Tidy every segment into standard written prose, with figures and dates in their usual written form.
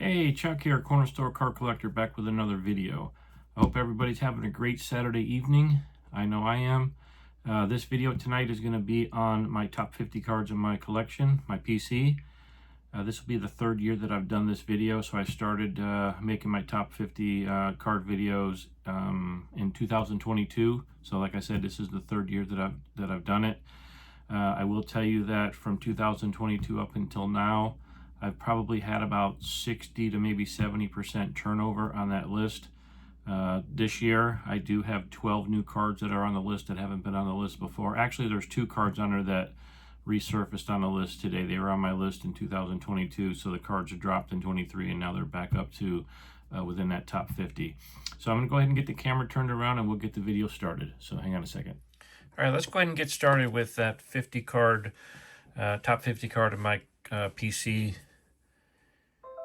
Hey, Chuck here, Corner Store Card Collector, back with another video. I hope everybody's having a great Saturday evening. I know I am. This video tonight is going to be on my top 50 cards in my collection, my PC. This will be the third year that I've done this video, so I started making my top 50 card videos in 2022. So like I said, this is the third year that I've done it. I will tell you that from 2022 up until now, I've probably had about 60 to maybe 70% turnover on that list. This year, I do have 12 new cards that are on the list that haven't been on the list before. Actually, there's 2 cards on there that resurfaced on the list today. They were on my list in 2022, so the cards are dropped in 23, and now they're back up to within that top 50. So I'm going to go ahead and get the camera turned around, and we'll get the video started. So hang on a second. All right, let's go ahead and get started with that 50 card, top 50 card of my PC.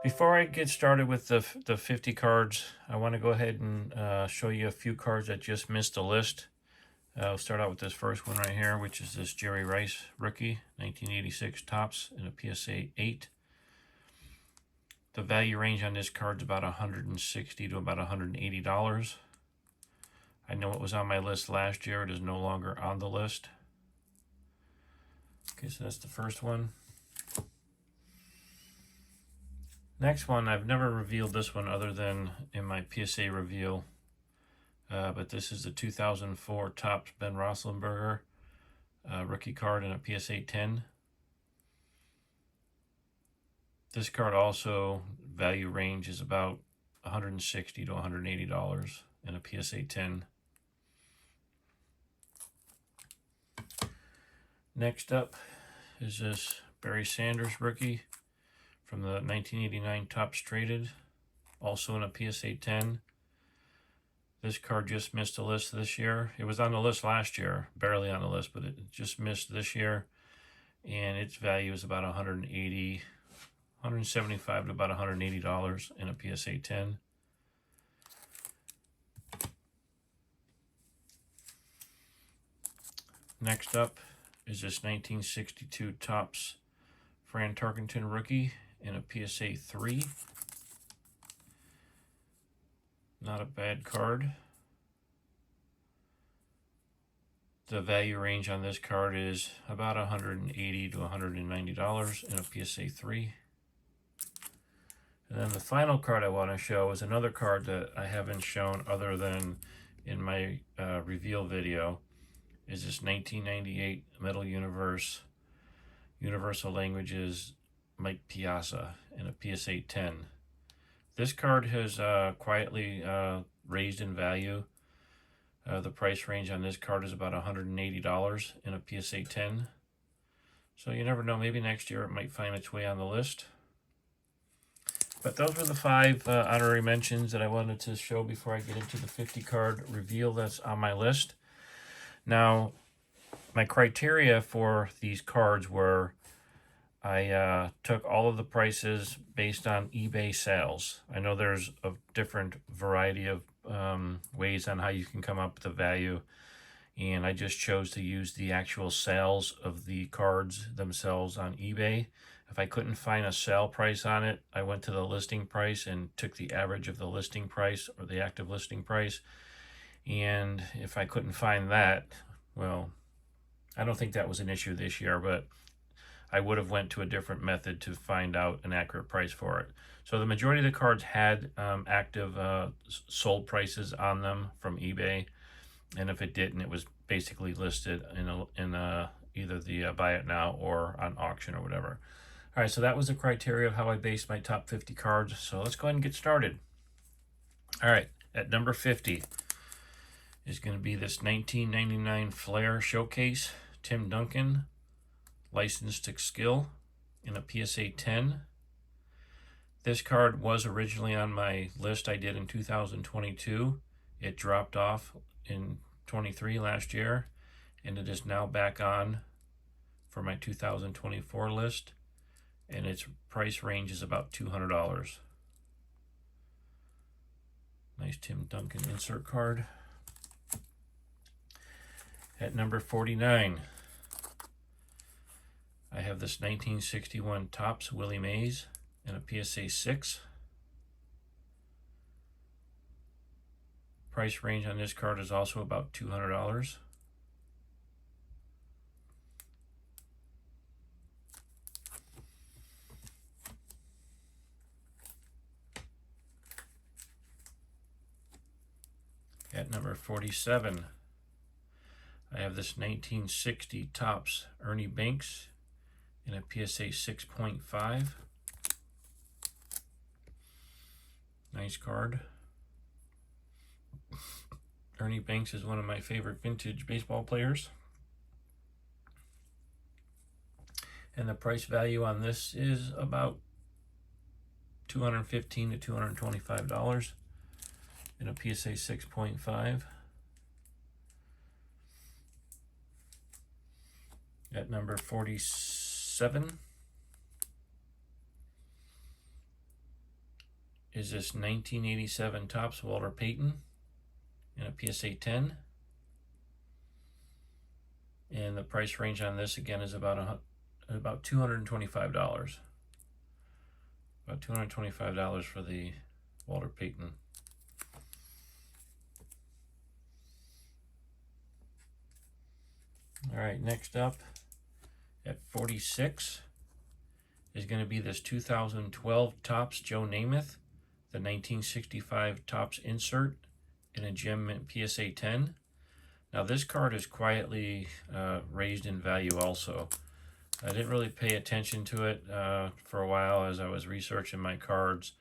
Before I get started with the 50 cards, I want to go ahead and show you a few cards that just missed the list. I'll start out with this first one right here, which is this Jerry Rice rookie, 1986 tops in a PSA 8. The value range on this card is about $160 to about $180. I know it was on my list last year. It is no longer on the list. Okay, so that's the first one. Next one, I've never revealed this one other than in my PSA reveal, but this is the 2004 Topps Ben Roethlisberger rookie card in a PSA 10. This card also, value range is about $160 to $180 in a PSA 10. Next up is this Barry Sanders rookie from the 1989 Topps Traded, also in a PSA 10. This card just missed the list this year. It was on the list last year, barely on the list, but it just missed this year. And its value is about $175 to about $180 in a PSA 10. Next up is this 1962 Topps Fran Tarkenton rookie in a PSA 3. Not a bad card. The value range on this card is about $180 to $190 in a PSA 3. And then the final card I want to show is another card that I haven't shown other than in my reveal video. Is this 1998 Metal Universe Universal Languages Mike Piazza in a PSA 10. This card has quietly raised in value. The price range on this card is about $180 in a PSA 10. So you never know, maybe next year it might find its way on the list. But those were the 5 honorary mentions that I wanted to show before I get into the 50 card reveal that's on my list. Now, my criteria for these cards were I took all of the prices based on eBay sales. I know there's a different variety of ways on how you can come up with a value, and I just chose to use the actual sales of the cards themselves on eBay. If I couldn't find a sale price on it, I went to the listing price and took the average of the listing price or the active listing price. And if I couldn't find that, well, I don't think that was an issue this year, but I would have went to a different method to find out an accurate price for it. So the majority of the cards had active sold prices on them from eBay, and if it didn't, it was basically listed in either the buy it now or on auction or whatever. All right, so that was the criteria of how I based my top 50 cards. So let's go ahead and get started. All right, at number 50 is going to be this 1999 Flair Showcase Tim Duncan Licensed to Skill in a PSA 10. This card was originally on my list I did in 2022. It dropped off in 23 last year, and it is now back on for my 2024 list, and its price range is about $200. Nice Tim Duncan insert card. At number 49, I have this 1961 Topps Willie Mays in a PSA 6. price range on this card is also about $200. At number 47, I have this 1960 Topps Ernie Banks in a PSA 6.5. Nice card. Ernie Banks is one of my favorite vintage baseball players. And the price value on this is about $215 to $225 in a PSA 6.5. At number 47 is this 1987 Topps Walter Payton in a PSA 10. And the price range on this again is about $225. About $225 for the Walter Payton. All right, next up at 46 is going to be this 2012 Topps Joe Namath, the 1965 Topps insert in a gem mint PSA 10. Now this card is quietly raised in value also. I didn't really pay attention to it for a while as I was researching my cards.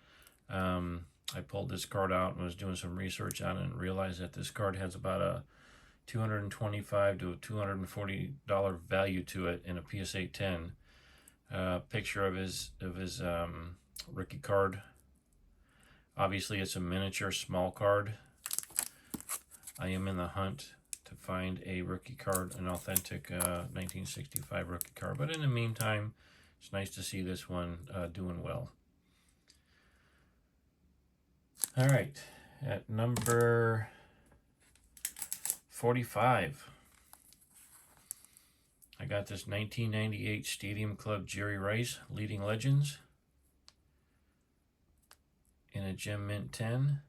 I pulled this card out and was doing some research on it and realized that this card has about a $225 to $240 value to it in a PSA 10. Picture of his rookie card. Obviously, it's a miniature small card. I am in the hunt to find a rookie card, an authentic 1965 rookie card. But in the meantime, it's nice to see this one doing well. All right, at number 45, I got this 1998 Stadium Club Jerry Rice Leading Legends in a gem mint 10.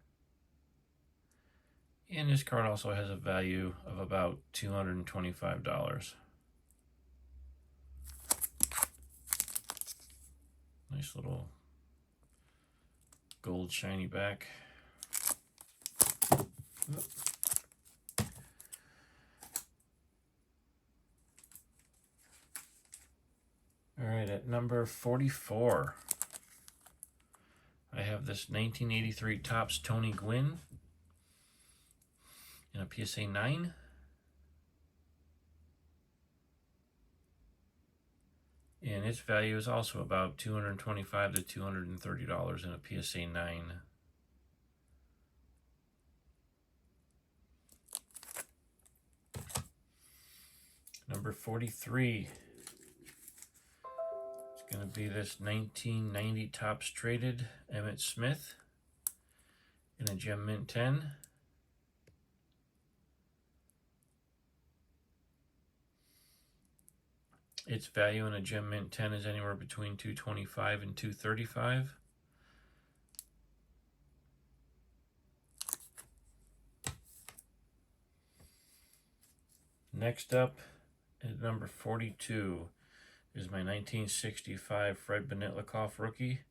And this card also has a value of about $225. Nice little gold shiny back. All right, at number 44, I have this 1983 Topps Tony Gwynn in a PSA 9. And its value is also about $225 to $230 in a PSA 9. Number 43. It's going to be this 1990 Topps Traded Emmitt Smith in a gem mint 10. Its value in a gem mint 10 is anywhere between $225 and $235. Next up at number 42 is my 1965 Fred Benitlakoff rookie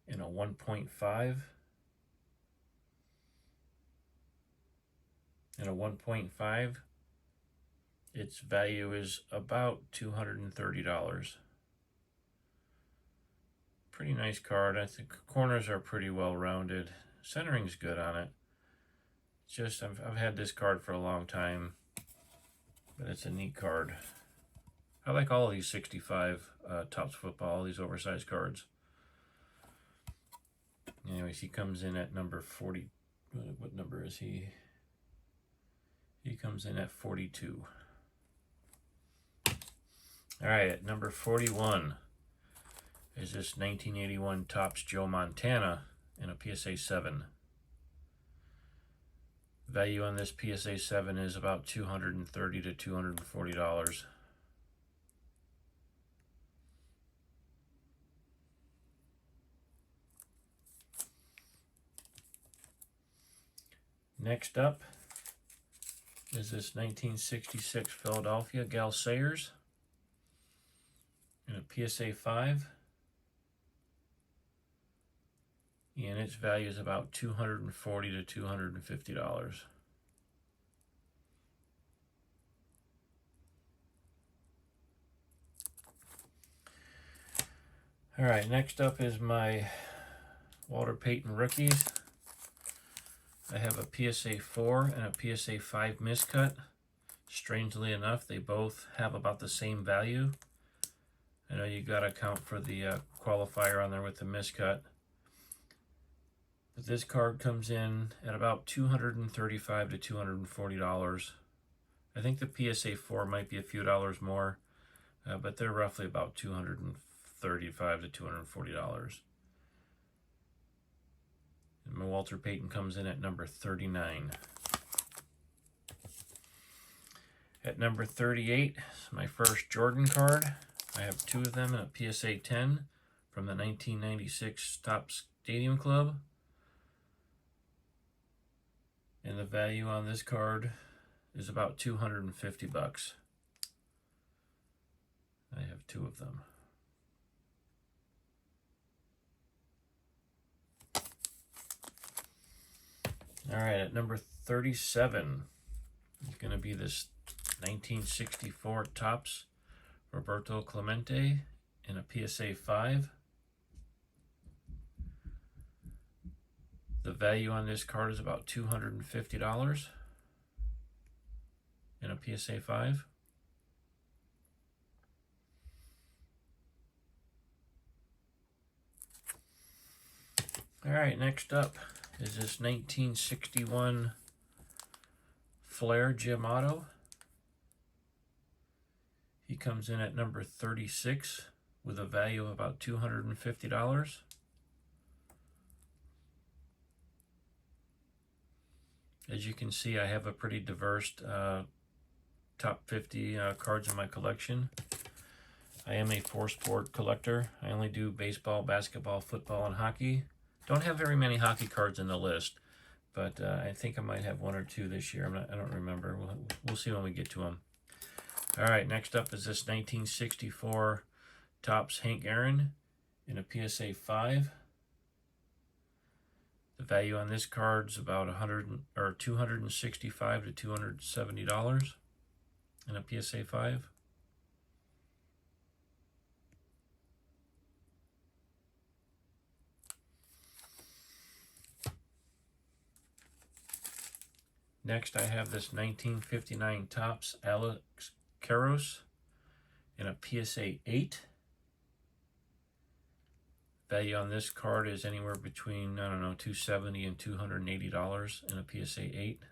in a 1.5. In a 1.5. Its value is about $230. Pretty nice card. I think corners are pretty well rounded. Centering's good on it. Just I've had this card for a long time, but it's a neat card. I like all of these 65 Topps football, all these oversized cards. Anyways, he comes in at number 40. What number is he? He comes in at 42. All right, at number 41 is this 1981 Topps Joe Montana in a PSA 7. Value on this PSA 7 is about $230 to $240. Next up is this 1966 Philadelphia Gal Sayers in a PSA 5. And its value is about $240 to $250. All right, next up is my Walter Payton rookies. I have a PSA 4 and a PSA 5 miscut. Strangely enough, they both have about the same value. I know you got to account for the qualifier on there with the miscut. But this card comes in at about $235 to $240. I think the PSA 4 might be a few dollars more, but they're roughly about $235 to $240. And my Walter Payton comes in at number 39. At number 38 is my first Jordan card. I have two of them in a PSA 10 from the 1996 Topps Stadium Club. And the value on this card is about $250. I have two of them. All right, at number 37 is going to be this 1964 Topps Roberto Clemente in a PSA 5. The value on this card is about $250 in a PSA 5. All right, next up is this 1961 Flair Jim Otto. He comes in at number 36 with a value of about $250. As you can see, I have a pretty diverse top 50 cards in my collection. I am a four-sport collector. I only do baseball, basketball, football, and hockey. Don't have very many hockey cards in the list, but I think I might have one or two this year. I don't remember. We'll see when we get to them. All right, next up is this 1964 Topps Hank Aaron in a PSA 5. The value on this card is about $265 to $270 in a PSA 5. Next, I have this 1959 Topps Alex Karros in a PSA 8. Value on this card is anywhere between, I don't know, $270 and $280 in a PSA 8.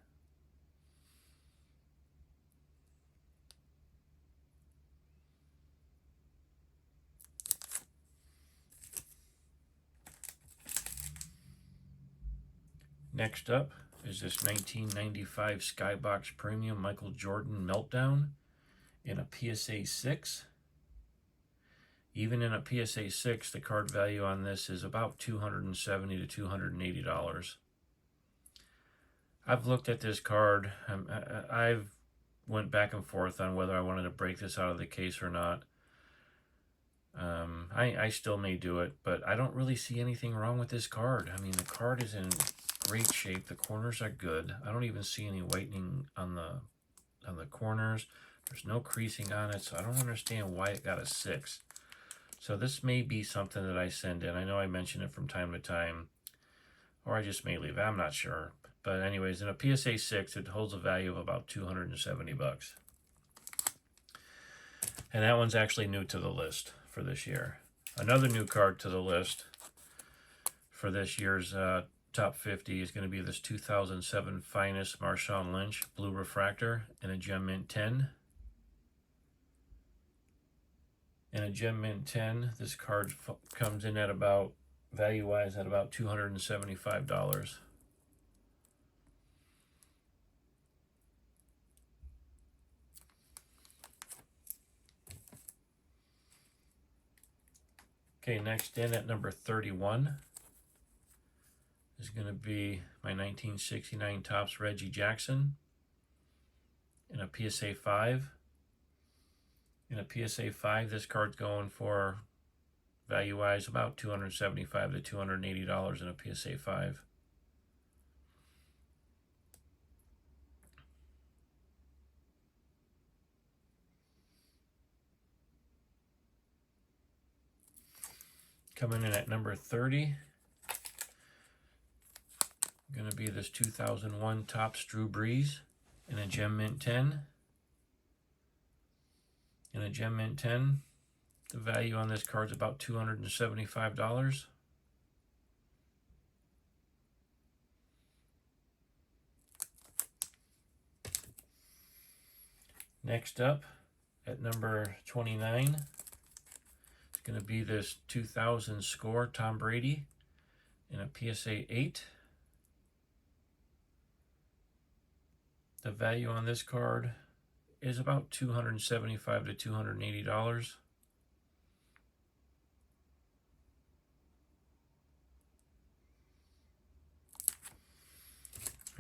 Next up is this 1995 Skybox Premium Michael Jordan Meltdown in a PSA 6. Even in a PSA 6, the card value on this is about $270 to $280. I've looked at this card. I've went back and forth on whether I wanted to break this out of the case or not. I still may do it, but I don't really see anything wrong with this card. I mean, the card is in great shape. The corners are good. I don't even see any whitening on the corners. There's no creasing on it, so I don't understand why it got a 6. So this may be something that I send in. I know I mention it from time to time, or I just may leave it. I'm not sure. But anyways, in a PSA 6, it holds a value of about $270. And that one's actually new to the list for this year. Another new card to the list for this year's top 50 is going to be this 2007 Finest Marshawn Lynch Blue Refractor in a Gem Mint 10. In a Gem Mint 10, this card comes in at about, value-wise, at about $275. Okay, next in at number 31 is going to be my 1969 Topps Reggie Jackson in a PSA 5. In a PSA 5, this card's going for, value-wise, about $275 to $280 in a PSA 5. Coming in at number 30, going to be this 2001 Topps Drew Brees in a Gem Mint 10. In a Gem Mint 10, the value on this card is about $275. Next up, at number 29, it's going to be this 2000 Score Tom Brady in a PSA 8. The value on this card is about $275 to $280.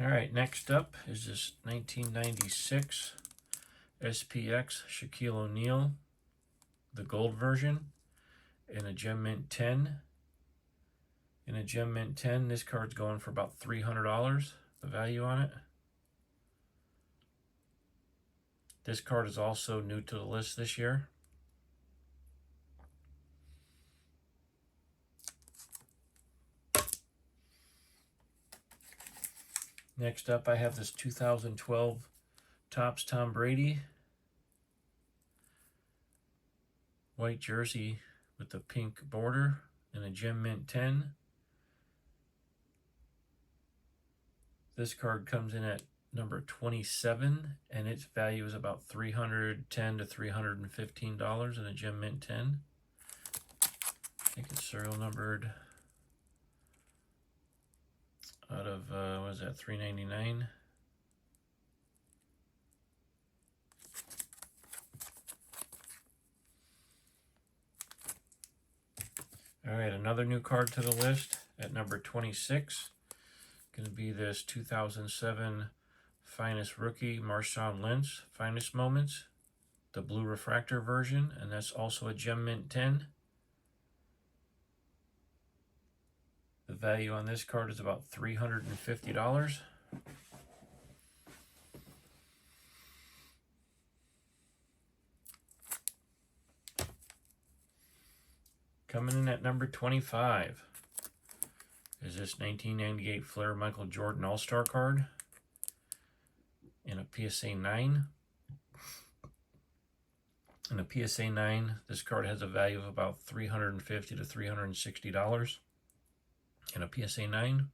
All right, next up is this 1996 SPX Shaquille O'Neal, the gold version, in a Gem Mint 10. In a Gem Mint 10, this card's going for about $300, the value on it. This card is also new to the list this year. Next up, I have this 2012 Topps Tom Brady white jersey with the pink border in a Gem Mint 10. This card comes in at number 27, and its value is about $310 to $315 in a Gem Mint 10. I think it's serial numbered out of, what is that, $399. All right, another new card to the list at number 26. Going to be this 2007 Finest Rookie Marshawn Lynch Finest Moments, the blue refractor version, and that's also a Gem Mint 10. The value on this card is about $350. Coming in at number 25 is this 1998 Flair Michael Jordan All-Star card in a PSA 9. In a PSA 9, this card has a value of about $350 to $360 in a PSA 9.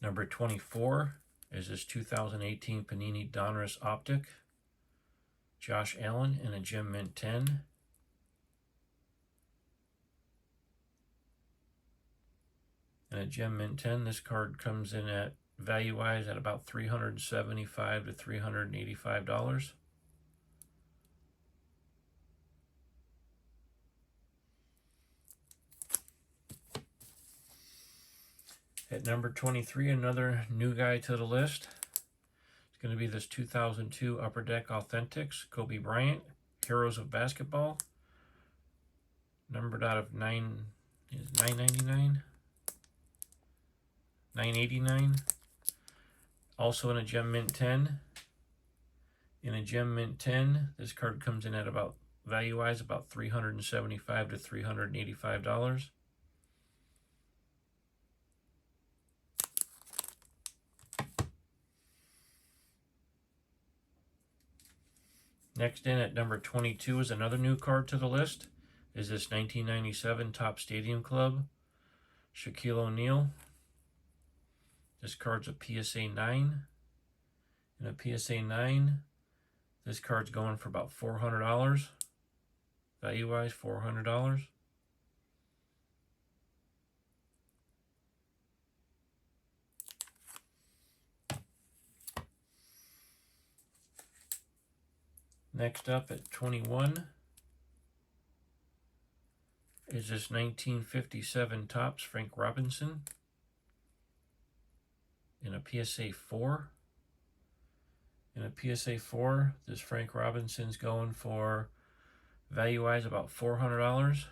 Number 24 is this 2018 Panini Donruss Optic Josh Allen in a Gem Mint 10. In a Gem Mint 10, this card comes in at, value-wise, at about $375 to $385. At number 23, another new guy to the list. It's going to be this 2002 Upper Deck Authentics Kobe Bryant Heroes of Basketball, numbered out of $9.99, $9.89. Also in a Gem Mint 10. In a Gem Mint 10, this card comes in at about, value-wise, about $375 to $385. Next in at number 22 is another new card to the list. Is this 1997 Topps Stadium Club Shaquille O'Neal. This card's a PSA 9. In a PSA 9, this card's going for about $400. Value-wise, $400. Next up at 21 is this 1957 Topps Frank Robinson in a PSA 4. In a PSA 4, this Frank Robinson's going for, value-wise, about $400.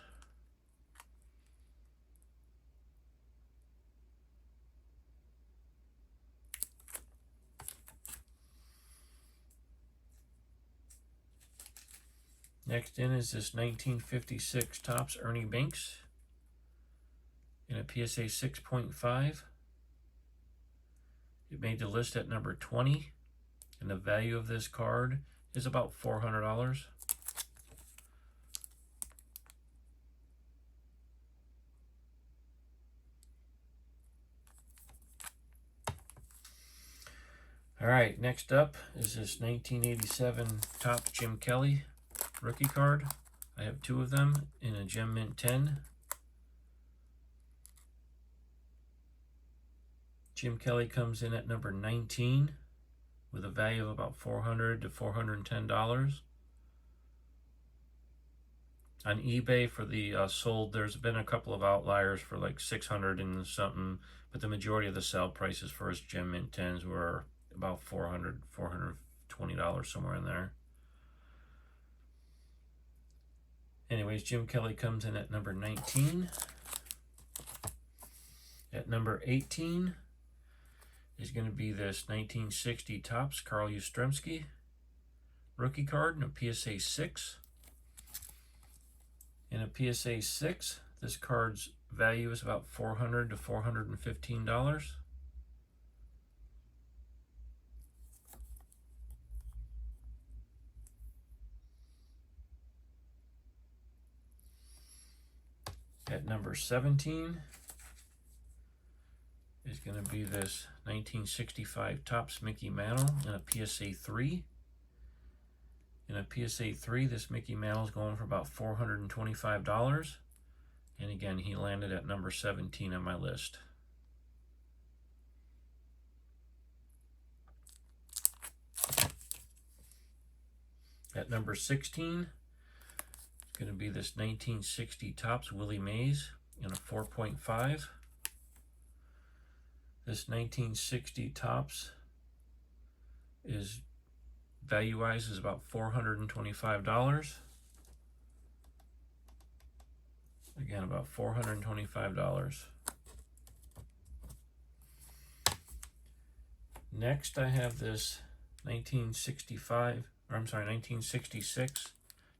Next in is this 1956 Topps Ernie Banks in a PSA 6.5. It made the list at number 20, and the value of this card is about $400. All right, next up is this 1987 Topps Jim Kelly rookie card. I have two of them in a Gem Mint 10. Jim Kelly comes in at number 19 with a value of about $400 to $410. On eBay for the sold, there's been a couple of outliers for like 600 and something, but the majority of the sale prices for his Gem Mint 10s were about $400, $420, somewhere in there. Anyways, Jim Kelly comes in at number 19. At number 18 is going to be this 1960 Topps Carl Yastrzemski rookie card in a PSA 6. In a PSA 6, this card's value is about $400 to $415. At number 17 is going to be this 1965 Topps Mickey Mantle in a PSA 3. In a PSA 3, this Mickey Mantle is going for about $425. And again, he landed at number 17 on my list. At number 16, it's going to be this 1960 Topps Willie Mays in a 4.5. This 1960 Topps is value-wise is about $425. Again, about $425. Next, I have this 1966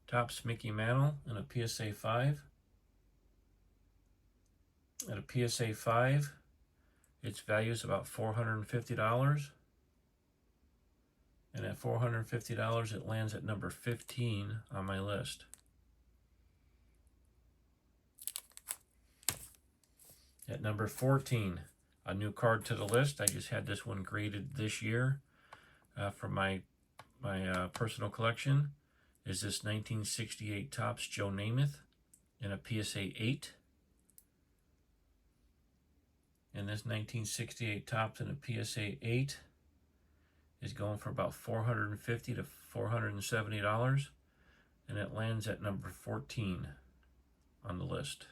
Topps Mickey Mantle in a PSA 5. At a PSA 5, its value is about $450. And at $450, it lands at number 15 on my list. At number 14, a new card to the list. I just had this one graded this year from my personal collection. Is this 1968 Topps Joe Namath in a PSA 8. And this 1968 Topps in a PSA 8 is going for about $450 to $470, and it lands at number 14 on the list.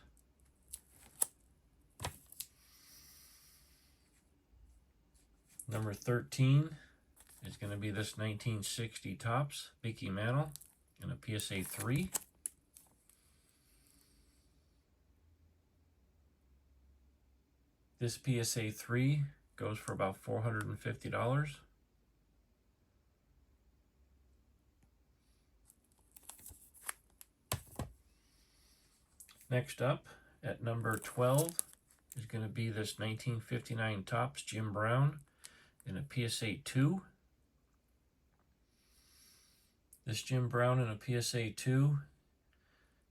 Number 13 is going to be this 1960 Topps Mickey Mantle in a PSA 3. This PSA 3 goes for about $450. Next up, at number 12, is going to be this 1959 Topps Jim Brown in a PSA 2. This Jim Brown in a PSA 2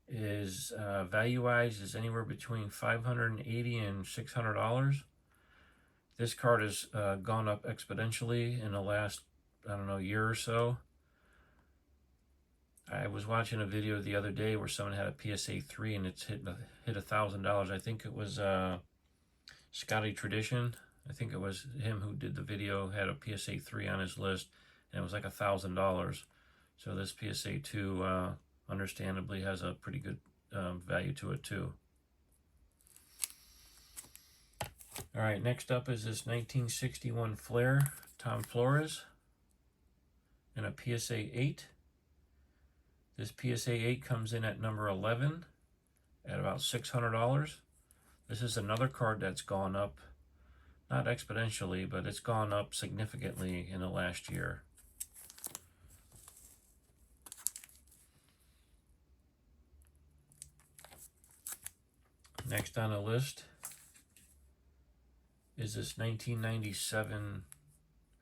is value-wise is anywhere between $580 and $600. This card has gone up exponentially in the last, I don't know, year or so. I was watching a video the other day where someone had a PSA 3 and it's hit $1,000. I think it was Scotty Tradition. I think it was him who did the video, had a PSA 3 on his list, and it was like $1,000. So this PSA 2 understandably has a pretty good value to it too. All right, next up is this 1961 Flair Tom Flores and a PSA 8. This PSA 8 comes in at number 11 at about $600. This is another card that's gone up, not exponentially, but it's gone up significantly in the last year. Next on the list is this 1997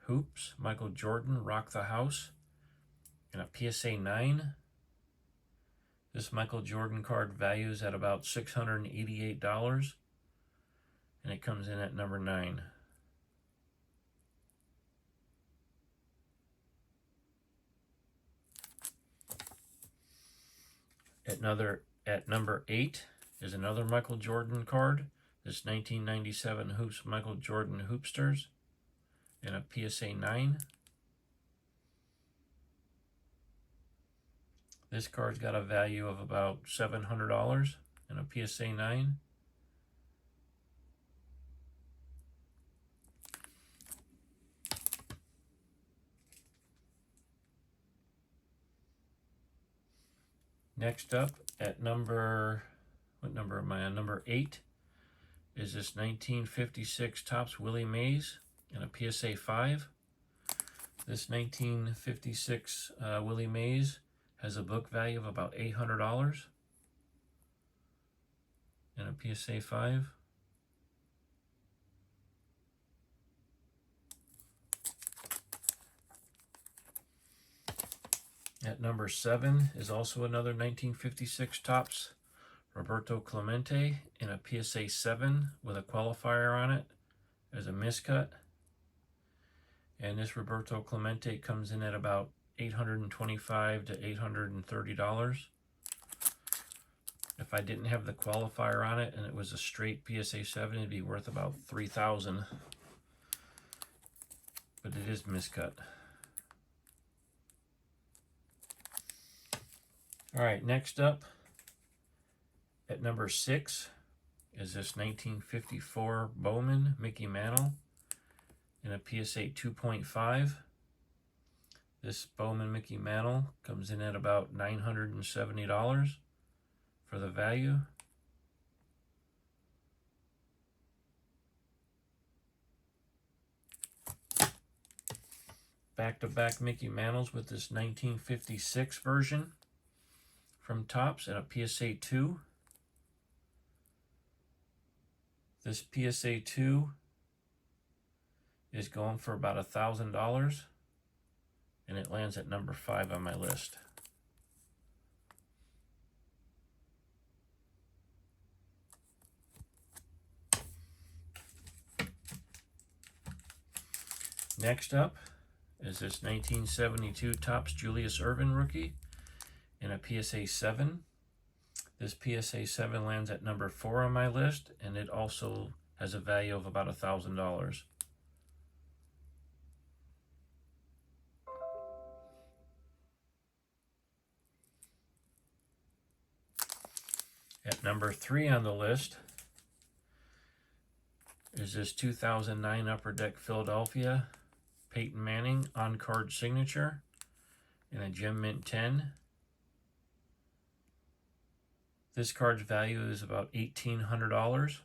Hoops Michael Jordan Rock the House and a PSA 9. This Michael Jordan card values at about $688, and it comes in at number 9. At number 8 is another Michael Jordan card, this 1997 Hoops Michael Jordan Hoopsters, and a PSA 9. This card's got a value of about $700 and a PSA 9. Next up at number, what number am I on? Number 8 is this 1956 Topps Willie Mays and a PSA 5. This 1956 Willie Mays has a book value of about $800 and a PSA 5. At number 7 is also another 1956 Topps Roberto Clemente in a PSA 7 with a qualifier on it as a miscut. And this Roberto Clemente comes in at about $825 to $830. If I didn't have the qualifier on it and it was a straight PSA 7, it'd be worth about $3,000. But it is miscut. All right, next up at number 6 is this 1954 Bowman Mickey Mantle in a PSA 2.5. This Bowman Mickey Mantle comes in at about $970 for the value. Back-to-back Mickey Mantles with this 1956 version from Topps and a PSA 2. This PSA 2 is going for about $1,000, and it lands at number 5 on my list. Next up is this 1972 Topps Julius Erving rookie in a PSA 7. This PSA 7 lands at number 4 on my list, and it also has a value of about $1,000. At number 3 on the list is this 2009 Upper Deck Philadelphia Peyton Manning on-card signature in a Gem Mint 10. This card's value is about $1,800.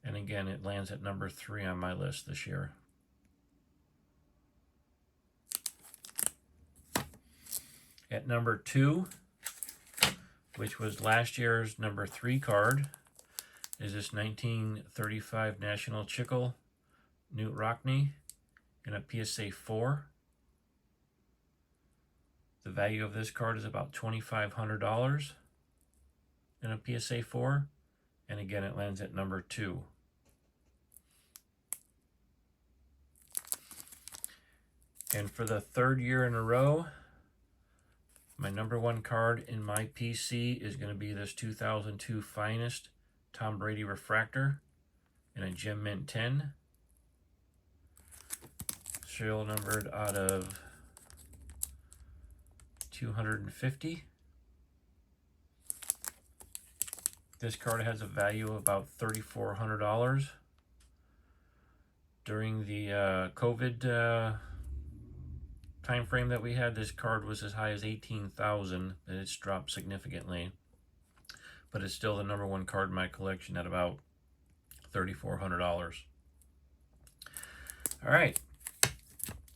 And again, it lands at number 3 on my list this year. At number 2, which was last year's number 3 card, is this 1935 National Chickle Newt Rockne in a PSA 4. The value of this card is about $2,500 in a PSA 4, and again it lands at number 2. And for the 3rd year in a row, my number 1 card in my PC is going to be this 2002 Finest Tom Brady Refractor in a Gem Mint 10. Serial numbered out of 250. This card has a value of about $3,400. During the COVID time frame that we had, this card was as high as 18,000, and it's dropped significantly. But it's still the #1 card in my collection at about $3,400. All right.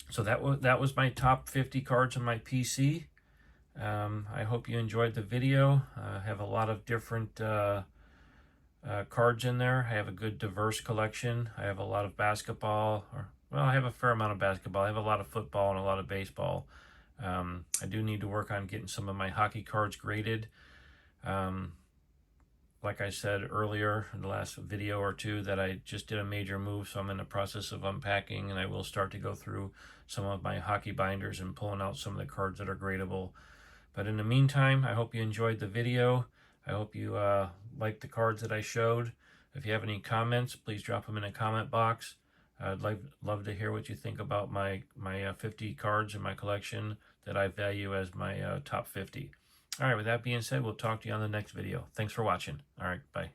So that was my top 50 cards on my PC. I hope you enjoyed the video. I have a lot of different cards in there. I have a good diverse collection. I have a lot of basketball, well, I have a fair amount of basketball. I have a lot of football and a lot of baseball. I do need to work on getting some of my hockey cards graded. Like I said earlier in the last video or two, that I just did a major move, so I'm in the process of unpacking, and I will start to go through some of my hockey binders and pulling out some of the cards that are gradable. But in the meantime, I hope you enjoyed the video. I hope you liked the cards that I showed. If you have any comments, please drop them in the comment box. I'd love to hear what you think about my 50 cards in my collection that I value as my top 50. All right, with that being said, we'll talk to you on the next video. Thanks for watching. All right, bye.